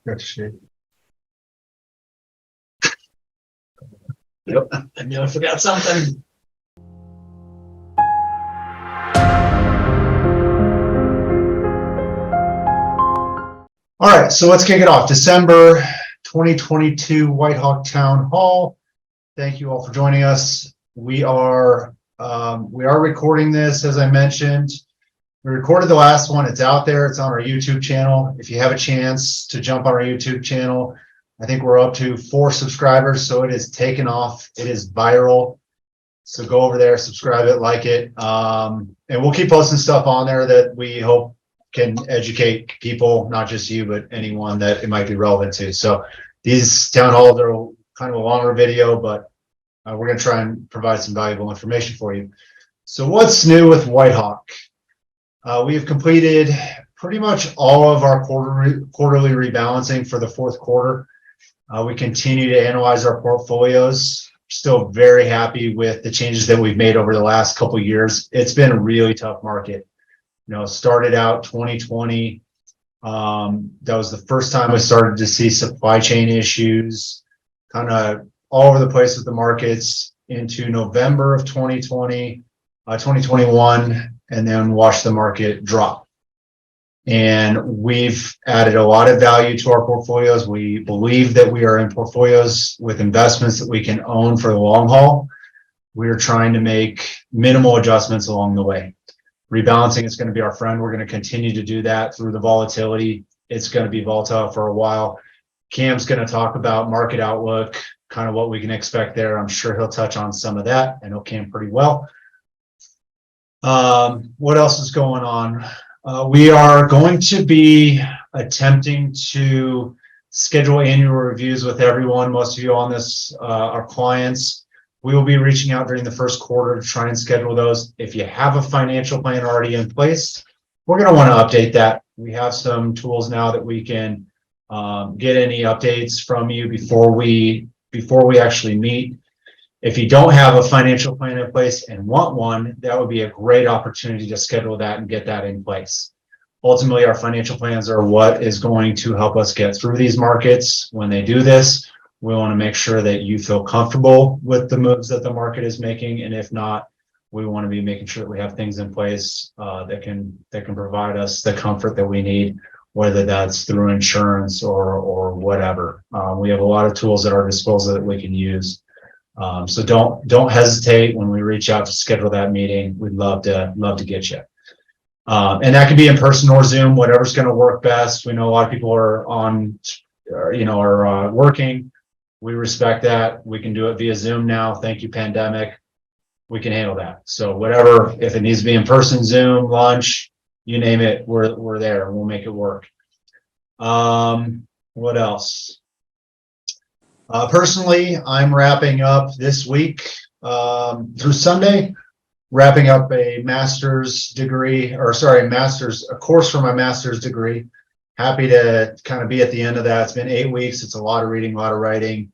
That's shit. Yep. I knew I forgot something. All right, so let's kick it off. December 2022 Whitehawk Town Hall. Thank you all for joining us. We are recording this, as I mentioned. We recorded the last one. It's out there. It's on our YouTube channel. If you have a chance to jump on our YouTube channel, I think we're up to 4 subscribers, so it is taken off. It is viral. So go over there, subscribe it, like it, and we'll keep posting stuff on there that we hope can educate people, not just you, but anyone that it might be relevant to. So these town halls are kind of a longer video, but we're going to try and provide some valuable information for you. So what's new with Whitehawk? We have completed pretty much all of our quarterly rebalancing for the fourth quarter. We continue to analyze our portfolios. Still very happy with the changes that we've made over the last couple of years. It's been a really tough market. You know, started out 2020. That was the first time we started to see supply chain issues kind of all over the place with the markets into November of 2020, 2021, and then watched the market drop. And we've added a lot of value to our portfolios. We believe that we are in portfolios with investments that we can own for the long haul. We are trying to make minimal adjustments along the way. Rebalancing is going to be our friend. We're going to continue to do that through the volatility. It's going to be volatile for a while. Cam's going to talk about market outlook, kind of what we can expect there. I'm sure he'll touch on some of that. I know Cam pretty well. What else is going on? We are going to be attempting to schedule annual reviews with everyone. Most of you on this are clients. We will be reaching out during the first quarter to try and schedule those. If you have a financial plan already in place, we're going to want to update that. We have some tools now that we can get any updates from you before we actually meet. If you don't have a financial plan in place and want one, that would be a great opportunity to schedule that and get that in place. Ultimately, our financial plans are what is going to help us get through these markets. When they do this, we want to make sure that you feel comfortable with the moves that the market is making. And if not, we want to be making sure that we have things in place that can provide us the comfort that we need, whether that's through insurance or whatever. We have a lot of tools at our disposal that we can use. So don't hesitate when we reach out to schedule that meeting. We'd love to get you. And that can be in person or Zoom, whatever's going to work best. We know a lot of people are working. We respect that. We can do it via Zoom now. Thank you, pandemic. We can handle that. So whatever, if it needs to be in person, Zoom, lunch, you name it, we're there. We'll make it work. What else? Personally, I'm wrapping up this week through Sunday, wrapping up a course for my master's degree. Happy to kind of be at the end of that. It's been 8 weeks. It's a lot of reading, a lot of writing.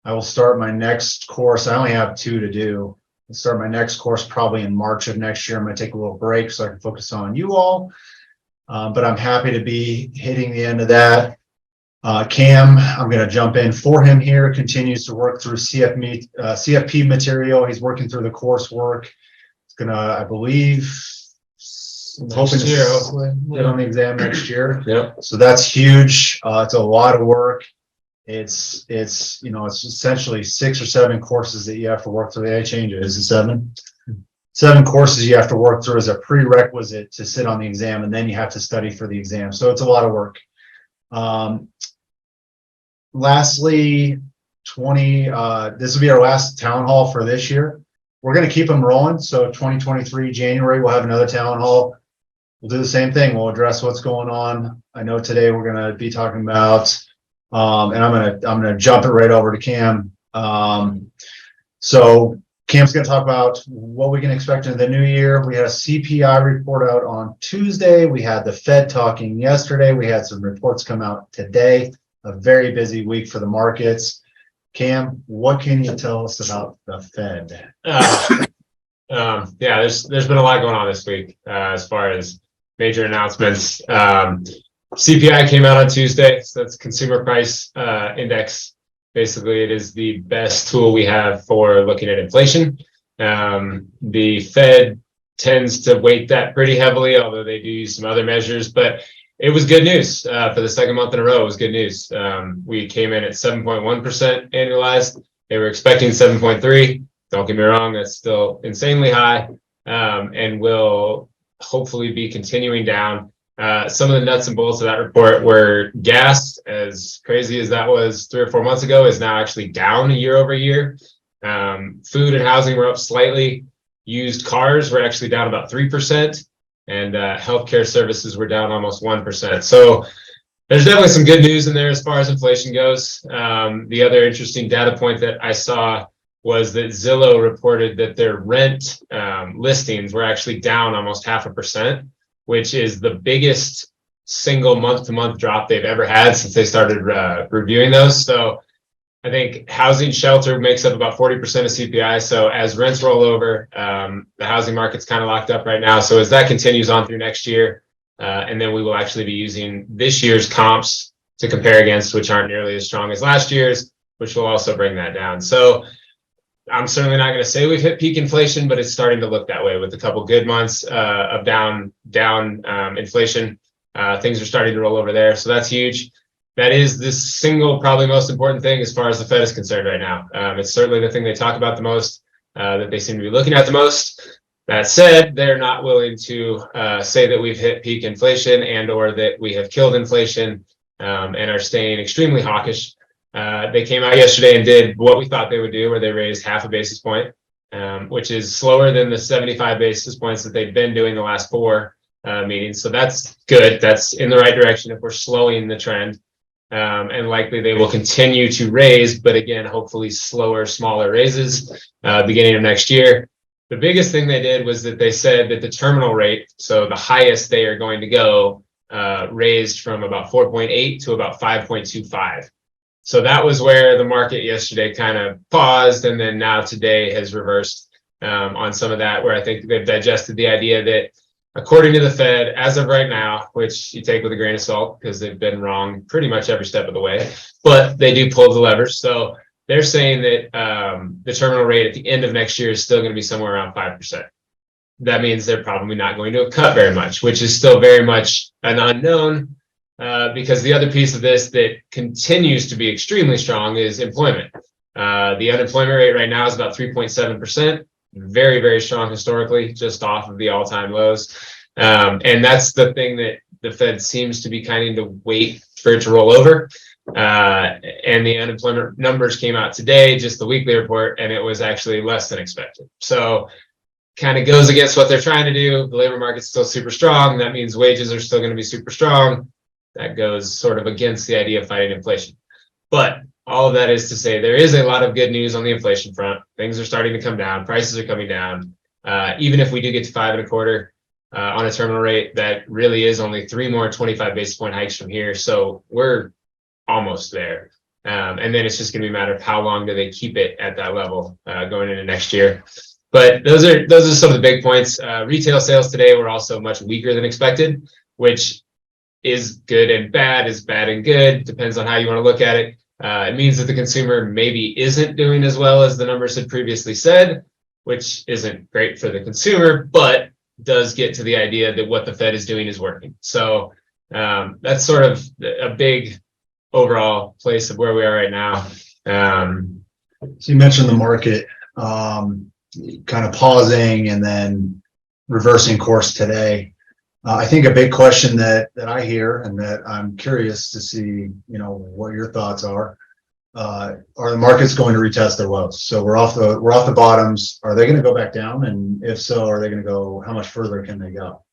I will start my next course. I only have 2 to do. I'll start my next course probably in March of next year. I'm going to take a little break so I can focus on you all. But I'm happy to be hitting the end of that. Cam, I'm going to jump in for him here, continues to work through CFP material. He's working through the coursework. It's going to, I believe, hoping to get on the exam next year. Yep. So that's huge. It's a lot of work. It's essentially 6 or 7 courses that you have to work through. They change it. Is it 7? 7 courses you have to work through as a prerequisite to sit on the exam, and then you have to study for the exam. So it's a lot of work. Lastly, this will be our last town hall for this year. We're going to keep them rolling. So 2023 January, we'll have another town hall. We'll do the same thing. We'll address what's going on. I know today we're going to be talking about, and I'm going to jump it right over to Cam. So Cam's going to talk about what we can expect in the new year. We had a CPI report out on Tuesday. We had the Fed talking yesterday. We had some reports come out today. A very busy week for the markets. Cam, what can you tell us about the Fed? There's been a lot going on this week as far as major announcements. CPI came out on Tuesday, so that's Consumer Price Index. Basically, it is the best tool we have for looking at inflation. The Fed tends to weight that pretty heavily, although they do use some other measures, but it was good news for the second month in a row. It was good news. We came in at 7.1% annualized. They were expecting 7.3. Don't get me wrong, that's still insanely high, and will hopefully be continuing down. Some of the nuts and bolts of that report were gas, as crazy as that was 3 or 4 months ago, is now actually down year over year. Food and housing were up slightly. Used cars were actually down about 3%, and healthcare services were down almost 1%. So there's definitely some good news in there as far as inflation goes. The other interesting data point that I saw was that Zillow reported that their rent listings were actually down almost 0.5%, which is the biggest single month-to-month drop they've ever had since they started reviewing those. So I think housing shelter makes up about 40% of CPI. So as rents roll over, the housing market's kind of locked up right now. So as that continues on through next year, and then we will actually be using this year's comps to compare against, which aren't nearly as strong as last year's, which will also bring that down. So I'm certainly not going to say we've hit peak inflation, but it's starting to look that way with a couple good months of down inflation. Things are starting to roll over there. So that's huge. That is the single, probably most important thing as far as the Fed is concerned right now. It's certainly the thing they talk about the most, that they seem to be looking at the most. That said, they're not willing to say that we've hit peak inflation and or that we have killed inflation, and are staying extremely hawkish. They came out yesterday and did what we thought they would do, where they raised 0.5 basis point, which is slower than the 75 basis points that they've been doing the last 4 meetings. So that's good. That's in the right direction if we're slowing the trend. And likely they will continue to raise, but again, hopefully slower, smaller raises beginning of next year. The biggest thing they did was that they said that the terminal rate, so the highest they are going to go, raised from about 4.8 to about 5.25. So that was where the market yesterday kind of paused, and then now today has reversed on some of that, where I think they've digested the idea that according to the Fed, as of right now, which you take with a grain of salt because they've been wrong pretty much every step of the way, but they do pull the levers. So they're saying that the terminal rate at the end of next year is still going to be somewhere around 5%. That means they're probably not going to cut very much, which is still very much an unknown, because the other piece of this that continues to be extremely strong is employment. The unemployment rate right now is about 3.7%. Very, very strong historically, just off of the all-time lows. And that's the thing that the Fed seems to be kind of wait for it to roll over. And the unemployment numbers came out today, just the weekly report, and it was actually less than expected. So kind of goes against what they're trying to do. The labor market's still super strong. That means wages are still going to be super strong. That goes sort of against the idea of fighting inflation. But all of that is to say there is a lot of good news on the inflation front. Things are starting to come down. Prices are coming down. Even if we do get to 5.25 on a terminal rate, that really is only 3 more 25 basis point hikes from here. So we're almost there. And then it's just going to be a matter of how long do they keep it at that level going into next year. But those are some of the big points. Retail sales today were also much weaker than expected, which is good and bad, is bad and good. Depends on how you want to look at it. It means that the consumer maybe isn't doing as well as the numbers had previously said, which isn't great for the consumer, but does get to the idea that what the Fed is doing is working. So that's sort of a big overall place of where we are right now. So you mentioned the market kind of pausing and then reversing course today. I think a big question that I hear and that I'm curious to see, what your thoughts are the markets going to retest their lows? So we're off the bottoms. Are they going to go back down? And if so, are they going to go? How much further can they go?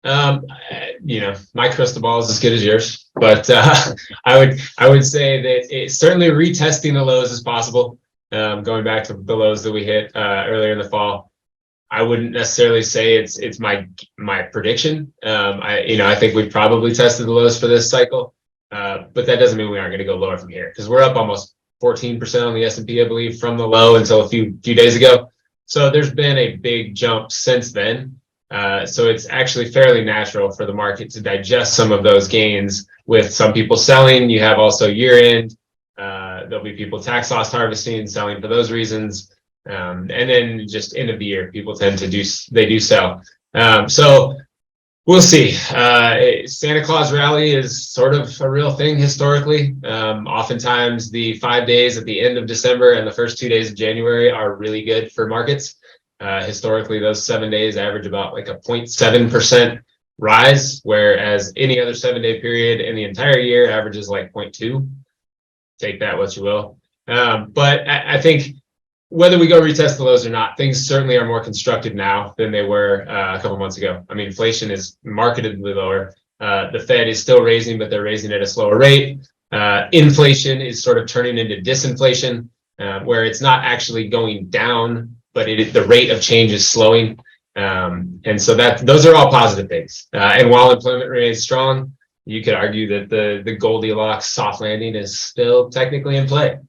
My crystal ball is as good as yours, but I would say that certainly retesting the lows is possible. Going back to the lows that we hit earlier in the fall. I wouldn't necessarily say it's my prediction. I think we've probably tested the lows for this cycle, but that doesn't mean we aren't going to go lower from here, because we're up almost 14% on the S&P, I believe, from the low until a few days ago. So there's been a big jump since then. So it's actually fairly natural for the market to digest some of those gains. With some people selling, you have also year end. There'll be people tax loss harvesting, selling for those reasons. And then just end of the year, people tend to do sell. So we'll see. Santa Claus rally is sort of a real thing historically. Oftentimes the 5 days at the end of December and the first 2 days of January are really good for markets. Historically, those 7 days average about like a 0.7% rise, whereas any other 7 day period in the entire year averages like 0.2. Take that what you will. But I think whether we go retest the lows or not, things certainly are more constructive now than they were a couple months ago. I mean, inflation is markedly lower. The Fed is still raising, but they're raising at a slower rate. Inflation is sort of turning into disinflation, where it's not actually going down, but the rate of change is slowing. And so those are all positive things. And while employment remains strong, you could argue that the Goldilocks soft landing is still technically in play.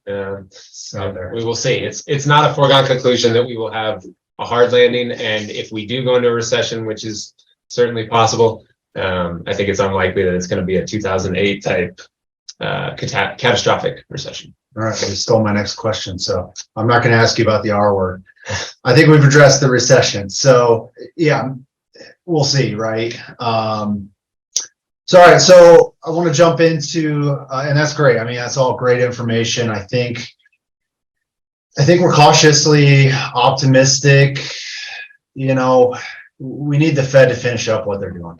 So we will see. It's not a foregone conclusion that we will have a hard landing. And if we do go into a recession, which is certainly possible, I think it's unlikely that it's going to be a 2008 type catastrophic recession. All right, you stole my next question, so I'm not going to ask you about the R word. I think we've addressed the recession. So yeah, we'll see, right? So, all right, so I want to jump into, and that's great. I mean, that's all great information. I think we're cautiously optimistic. You know, we need the Fed to finish up what they're doing.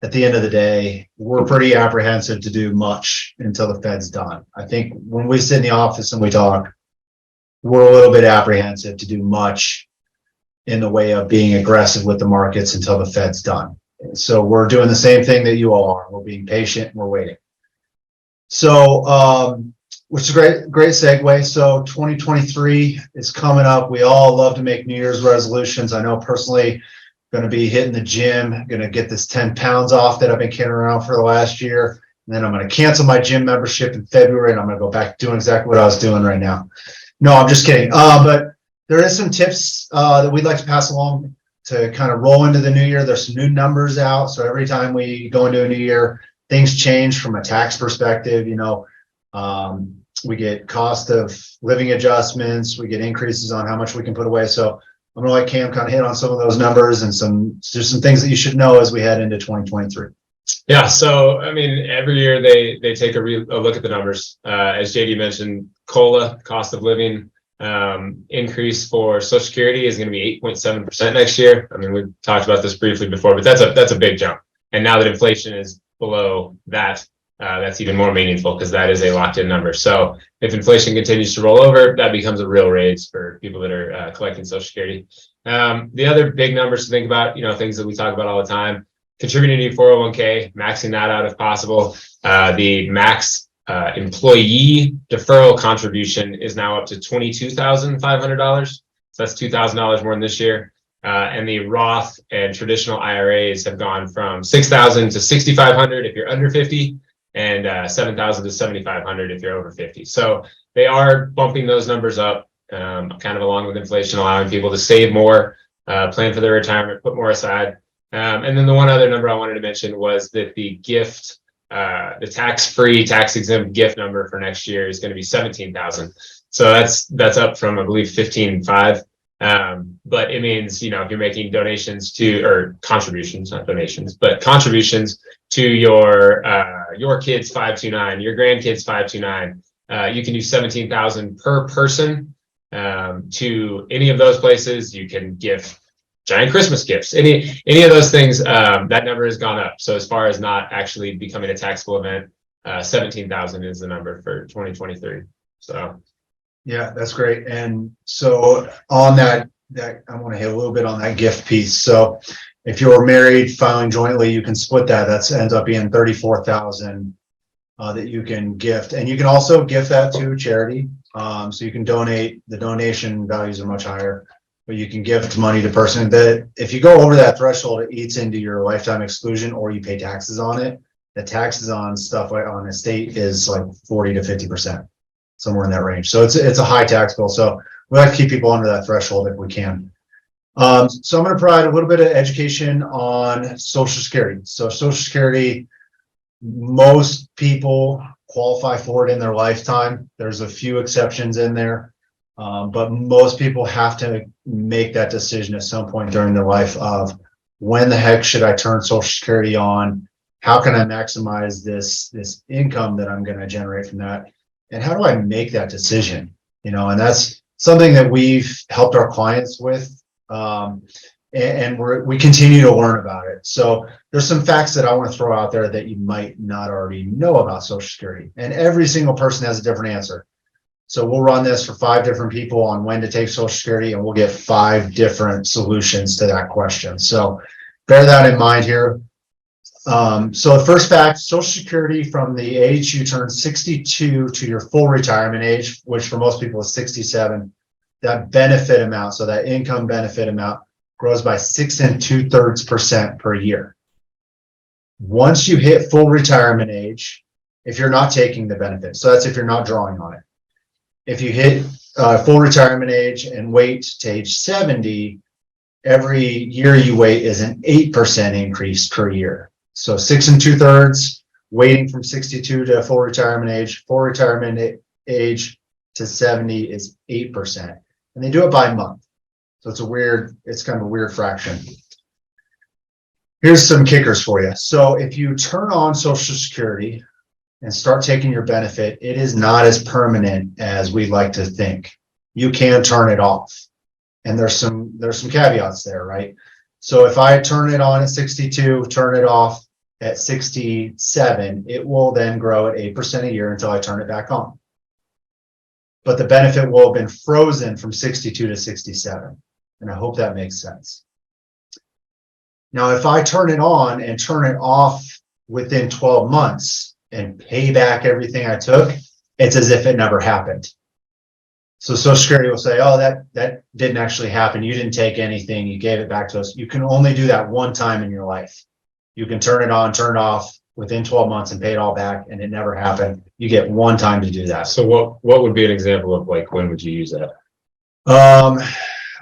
At the end of the day, we're pretty apprehensive to do much until the Fed's done. I think when we sit in the office and we talk, we're a little bit apprehensive to do much in the way of being aggressive with the markets until the Fed's done. So we're doing the same thing that you all are. We're being patient. We're waiting. So, which is a great segue. So 2023 is coming up. We all love to make New Year's resolutions. I know personally, going to be hitting the gym, going to get this 10 pounds off that I've been carrying around for the last year. And then I'm going to cancel my gym membership in February, and I'm going to go back to doing exactly what I was doing right now. No, I'm just kidding. But there is some tips that we'd like to pass along to kind of roll into the new year. There's some new numbers out. So every time we go into a new year, things change from a tax perspective. You know, we get cost of living adjustments, we get increases on how much we can put away. So I'm gonna let Cam kind of hit on some of those numbers and just some things that you should know as we head into 2023. Yeah, so I mean, every year they take a look at the numbers. As JD mentioned, COLA, cost of living, increase for Social Security is going to be 8.7% next year. I mean, we've talked about this briefly before, but that's a big jump. And now that inflation is below that, that's even more meaningful because that is a locked-in number. So if inflation continues to roll over, that becomes a real raise for people that are collecting Social Security. The other big numbers to think about, you know, things that we talk about all the time: contributing to your 401k, maxing that out if possible. The max employee deferral contribution is now up to $22,500. So that's $2,000 more than this year. And the Roth and traditional IRAs have gone from $6,000 to $6,500 if you're under 50, and $7,000 to $7,500 if you're over 50. So they are bumping those numbers up, kind of along with inflation, allowing people to save more, plan for their retirement, put more aside. And then the one other number I wanted to mention was that the gift, the tax-free, tax-exempt gift number for next year is going to be $17,000. So that's up from, I believe, $15,500. But it means, you know, if you're making donations to, or contributions, not donations, but contributions to your kids 529, your grandkids 529, you can do $17,000 per person to any of those places. You can give giant Christmas gifts, any of those things. That number has gone up. So as far as not actually becoming a taxable event, 17,000 is the number for 2023. So. Yeah, that's great. And so on that I want to hit a little bit on that gift piece. So if you're married filing jointly, you can split that. That ends up being 34,000 that you can gift, and you can also gift that to charity. So you can donate. The donation values are much higher, but you can gift money to person. That if you go over that threshold, it eats into your lifetime exclusion, or you pay taxes on it. The taxes on stuff like on estate is like 40 to 50%. Somewhere in that range. So it's a high tax bill. So we like to keep people under that threshold if we can. So I'm going to provide a little bit of education on Social Security. So Social Security, most people qualify for it in their lifetime. There's a few exceptions in there, but most people have to make that decision at some point during their life of when the heck should I turn Social Security on? How can I maximize this income that I'm going to generate from that? And how do I make that decision? You know, and that's something that we've helped our clients with. And we continue to learn about it. So there's some facts that I want to throw out there that you might not already know about Social Security. And every single person has a different answer. So we'll run this for 5 different people on when to take Social Security, and we'll get 5 different solutions to that question. So bear that in mind here. So the first fact, Social Security from the age you turn 62 to your full retirement age, which for most people is 67, that benefit amount, so that income benefit amount grows by 6 2/3% per year. Once you hit full retirement age, if you're not taking the benefit, so that's if you're not drawing on it. If you hit full retirement age and wait to age 70, every year you wait is an 8% increase per year. So 6 2/3, waiting from 62 to full retirement age to 70 is 8%. And they do it by month. So it's kind of a weird fraction. Here's some kickers for you. So if you turn on Social Security and start taking your benefit, it is not as permanent as we'd like to think. You can turn it off. And there's some caveats there, right? So if I turn it on at 62, turn it off at 67, it will then grow at 8% a year until I turn it back on. But the benefit will have been frozen from 62 to 67. And I hope that makes sense. Now, if I turn it on and turn it off within 12 months and pay back everything I took, it's as if it never happened. So Social Security will say, oh, that didn't actually happen. You didn't take anything. You gave it back to us. You can only do that one time in your life. You can turn it on, turn it off within 12 months and pay it all back, and it never happened. You get one time to do that. So what would be an example of like when would you use that?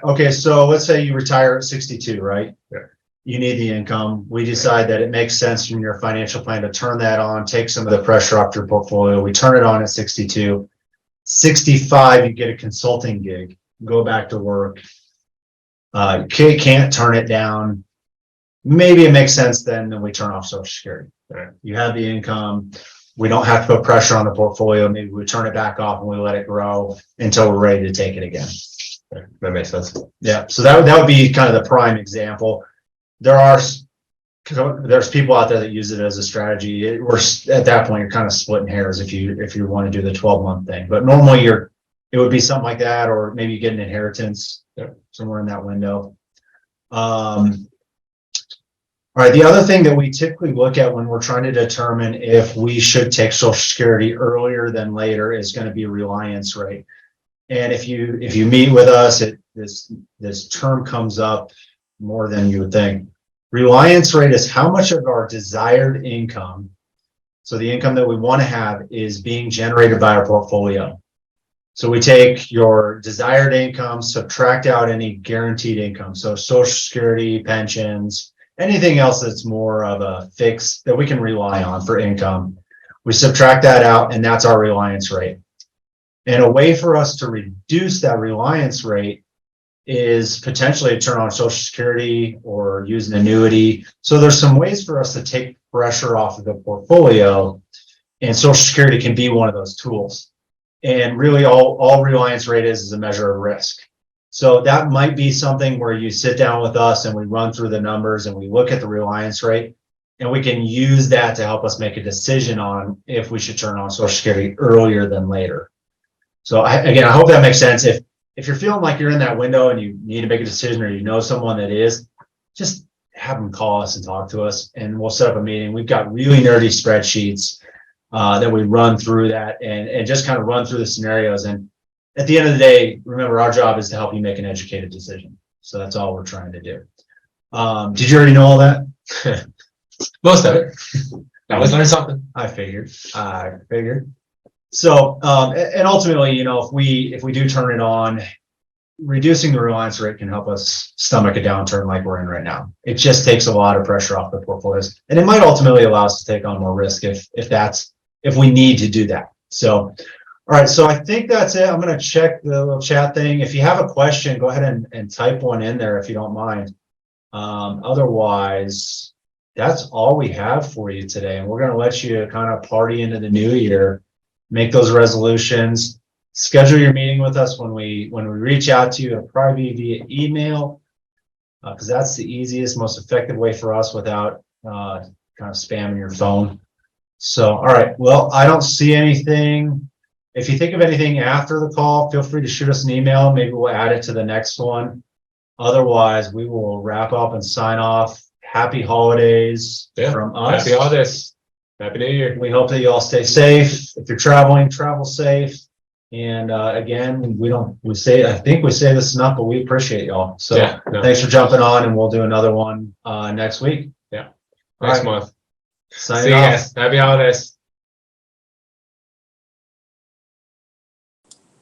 Okay, so let's say you retire at 62, right? Yeah. You need the income. We decide that it makes sense from your financial plan to turn that on, take some of the pressure off your portfolio. We turn it on at 62. 65, you get a consulting gig, go back to work. Can't turn it down. Maybe it makes sense then we turn off Social Security. Right. You have the income. We don't have to put pressure on the portfolio. Maybe we turn it back off and we let it grow until we're ready to take it again. That makes sense. Yeah. So that would be kind of the prime example. There's people out there that use it as a strategy. At that point, you're kind of splitting hairs if you want to do the 12-month thing. But normally it would be something like that, or maybe you get an inheritance somewhere in that window. All right, the other thing that we typically look at when we're trying to determine if we should take Social Security earlier than later is going to be reliance rate. And if you meet with us, this term comes up more than you would think. Reliance rate is how much of our desired income, so the income that we want to have, is being generated by our portfolio. So we take your desired income, subtract out any guaranteed income, so Social Security, pensions, anything else that's more of a fix that we can rely on for income. We subtract that out, and that's our reliance rate. And a way for us to reduce that reliance rate is potentially to turn on Social Security or use an annuity. So there's some ways for us to take pressure off of the portfolio, and Social Security can be one of those tools. And really all reliance rate is a measure of risk. So that might be something where you sit down with us and we run through the numbers and we look at the reliance rate, and we can use that to help us make a decision on if we should turn on Social Security earlier than later. So I hope that makes sense. If you're feeling like you're in that window and you need to make a decision, or you know someone that is, just have them call us and talk to us, and we'll set up a meeting. We've got really nerdy spreadsheets that we run through that and just kind of run through the scenarios. And at the end of the day, remember, our job is to help you make an educated decision. So that's all we're trying to do. Did you already know all that? Most of it. I always learn something. I figured. So, and ultimately, if we do turn it on, reducing the reliance rate can help us stomach a downturn like we're in right now. It just takes a lot of pressure off the portfolios, and it might ultimately allow us to take on more risk if we need to do that. So, all right. So I think that's it. I'm going to check the little chat thing. If you have a question, go ahead and type one in there if you don't mind. Otherwise, that's all we have for you today, and we're going to let you kind of party into the new year, make those resolutions. Schedule your meeting with us when we reach out to you. It'll probably be via email, because that's the easiest, most effective way for us without kind of spamming your phone. So, all right. Well, I don't see anything. If you think of anything after the call, feel free to shoot us an email. Maybe we'll add it to the next one. Otherwise, we will wrap up and sign off. Happy holidays from us. Happy holidays. Happy New Year. We hope that you all stay safe. If you're traveling, travel safe. And again, I think we say this enough, but we appreciate y'all. So thanks for jumping on, and we'll do another one next week. Yeah. All Next right. month. Signing See you off. guys. Happy holidays.